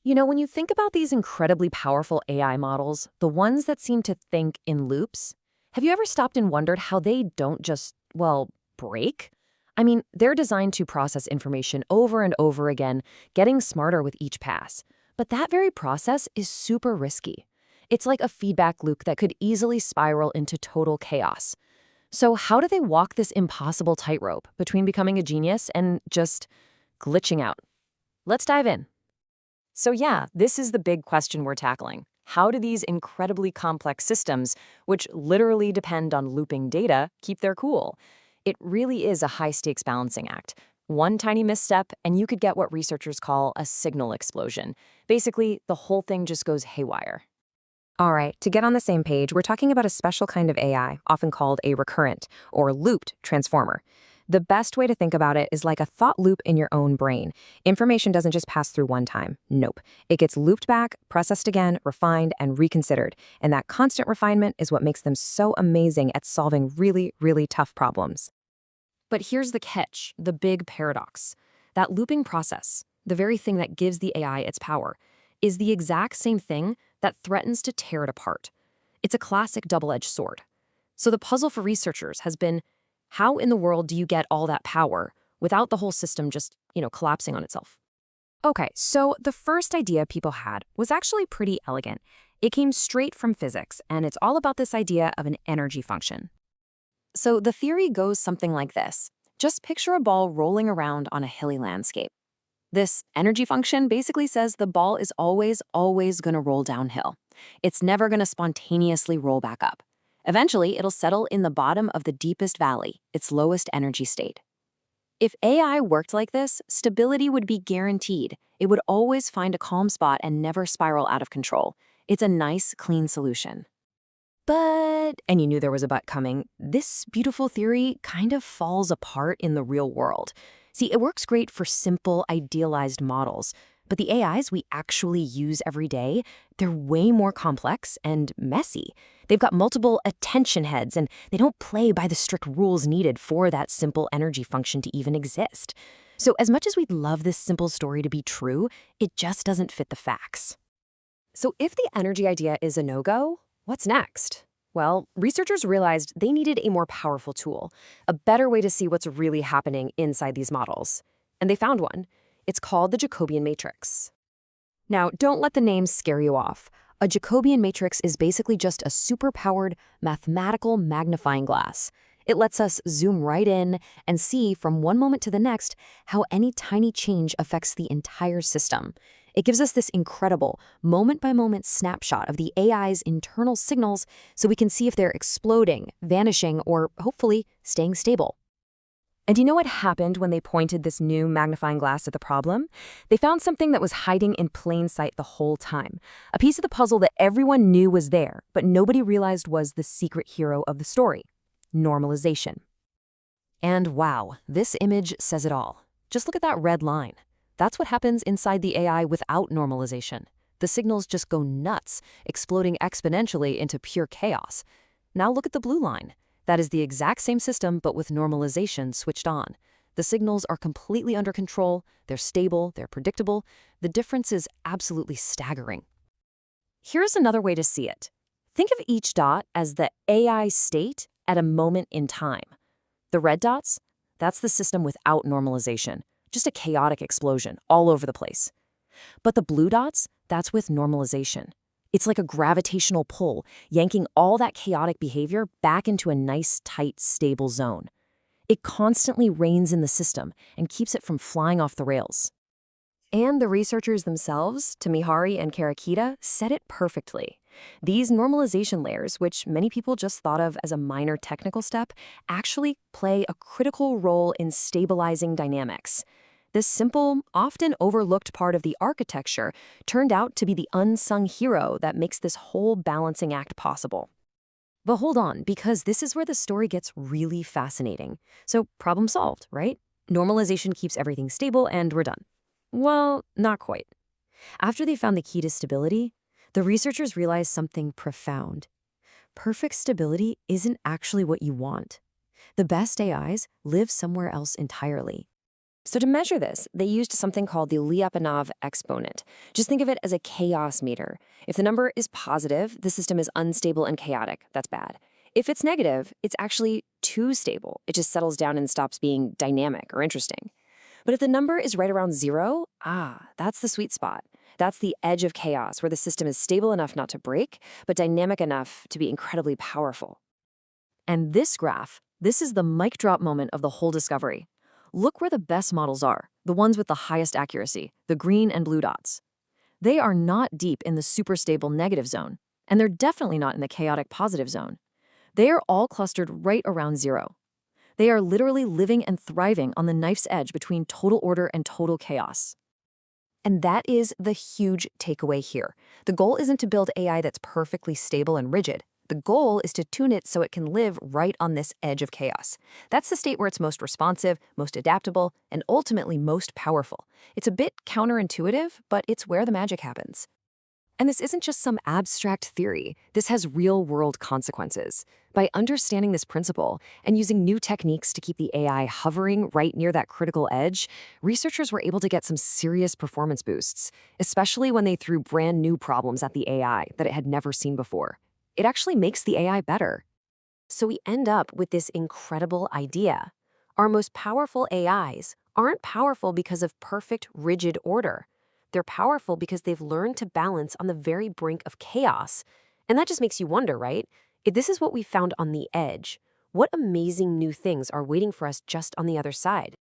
When you think about these incredibly powerful AI models, the ones that seem to think in loops, have you ever stopped and wondered how they don't just, break? I mean, they're designed to process information over and over again, getting smarter with each pass. But that very process is super risky. It's like a feedback loop that could easily spiral into total chaos. So how do they walk this impossible tightrope between becoming a genius and just glitching out? Let's dive in. So yeah, this is the big question we're tackling. How do these incredibly complex systems, which literally depend on looping data, keep their cool? It really is a high-stakes balancing act. One tiny misstep, and you could get what researchers call a signal explosion. Basically, the whole thing just goes haywire. All right, to get on the same page, we're talking about a special kind of AI, often called a recurrent, or looped transformer. The best way to think about it is like a thought loop in your own brain. Information doesn't just pass through one time. Nope. It gets looped back, processed again, refined, and reconsidered. And that constant refinement is what makes them so amazing at solving really, really tough problems. But here's the catch, the big paradox. That looping process, the very thing that gives the AI its power, is the exact same thing that threatens to tear it apart. It's a classic double-edged sword. So the puzzle for researchers has been, how in the world do you get all that power without the whole system just, collapsing on itself? Okay, so the first idea people had was actually pretty elegant. It came straight from physics, and it's all about this idea of an energy function. So the theory goes something like this. Just picture a ball rolling around on a hilly landscape. This energy function basically says the ball is always going to roll downhill. It's never going to spontaneously roll back up. Eventually, it'll settle in the bottom of the deepest valley, its lowest energy state. If AI worked like this, stability would be guaranteed. It would always find a calm spot and never spiral out of control. It's a nice, clean solution. But, and you knew there was a but coming, this beautiful theory kind of falls apart in the real world. See, it works great for simple, idealized models, but the AIs we actually use every day, they're way more complex and messy. They've got multiple attention heads, and they don't play by the strict rules needed for that simple energy function to even exist. So as much as we'd love this simple story to be true, it just doesn't fit the facts. So if the energy idea is a no-go, what's next? Well, researchers realized they needed a more powerful tool, a better way to see what's really happening inside these models. And they found one. It's called the Jacobian matrix. Now, don't let the name scare you off. A Jacobian matrix is basically just a super-powered mathematical magnifying glass. It lets us zoom right in and see from one moment to the next how any tiny change affects the entire system. It gives us this incredible moment-by-moment snapshot of the AI's internal signals so we can see if they're exploding, vanishing, or hopefully staying stable. And you know what happened when they pointed this new magnifying glass at the problem? They found something that was hiding in plain sight the whole time. A piece of the puzzle that everyone knew was there, but nobody realized was the secret hero of the story: normalization. And wow, this image says it all. Just look at that red line. That's what happens inside the AI without normalization. The signals just go nuts, exploding exponentially into pure chaos. Now look at the blue line. That is the exact same system, but with normalization switched on. The signals are completely under control, they're stable, they're predictable. The difference is absolutely staggering. Here's another way to see it. Think of each dot as the AI state at a moment in time. The red dots, that's the system without normalization, just a chaotic explosion all over the place. But the blue dots, that's with normalization. It's like a gravitational pull, yanking all that chaotic behavior back into a nice, tight, stable zone. It constantly reins in the system and keeps it from flying off the rails. And the researchers themselves, Tamihari and Karakita, said it perfectly. These normalization layers, which many people just thought of as a minor technical step, actually play a critical role in stabilizing dynamics. This simple, often overlooked part of the architecture turned out to be the unsung hero that makes this whole balancing act possible. But hold on, because this is where the story gets really fascinating. So problem solved, right? Normalization keeps everything stable and we're done. Well, not quite. After they found the key to stability, the researchers realized something profound. Perfect stability isn't actually what you want. The best AIs live somewhere else entirely. So to measure this, they used something called the Lyapunov exponent. Just think of it as a chaos meter. If the number is positive, the system is unstable and chaotic. That's bad. If it's negative, it's actually too stable. It just settles down and stops being dynamic or interesting. But if the number is right around zero, that's the sweet spot. That's the edge of chaos where the system is stable enough not to break, but dynamic enough to be incredibly powerful. And this graph, this is the mic drop moment of the whole discovery. Look where the best models are, the ones with the highest accuracy, the green and blue dots. They are not deep in the super stable negative zone, and they're definitely not in the chaotic positive zone. They are all clustered right around zero. They are literally living and thriving on the knife's edge between total order and total chaos. And that is the huge takeaway here. The goal isn't to build AI that's perfectly stable and rigid. The goal is to tune it so it can live right on this edge of chaos. That's the state where it's most responsive, most adaptable, and ultimately most powerful. It's a bit counterintuitive, but it's where the magic happens. And this isn't just some abstract theory. This has real-world consequences. By understanding this principle and using new techniques to keep the AI hovering right near that critical edge, researchers were able to get some serious performance boosts, especially when they threw brand new problems at the AI that it had never seen before. It actually makes the AI better. So we end up with this incredible idea. Our most powerful AIs aren't powerful because of perfect, rigid order. They're powerful because they've learned to balance on the very brink of chaos. And that just makes you wonder, right? If this is what we found on the edge, what amazing new things are waiting for us just on the other side?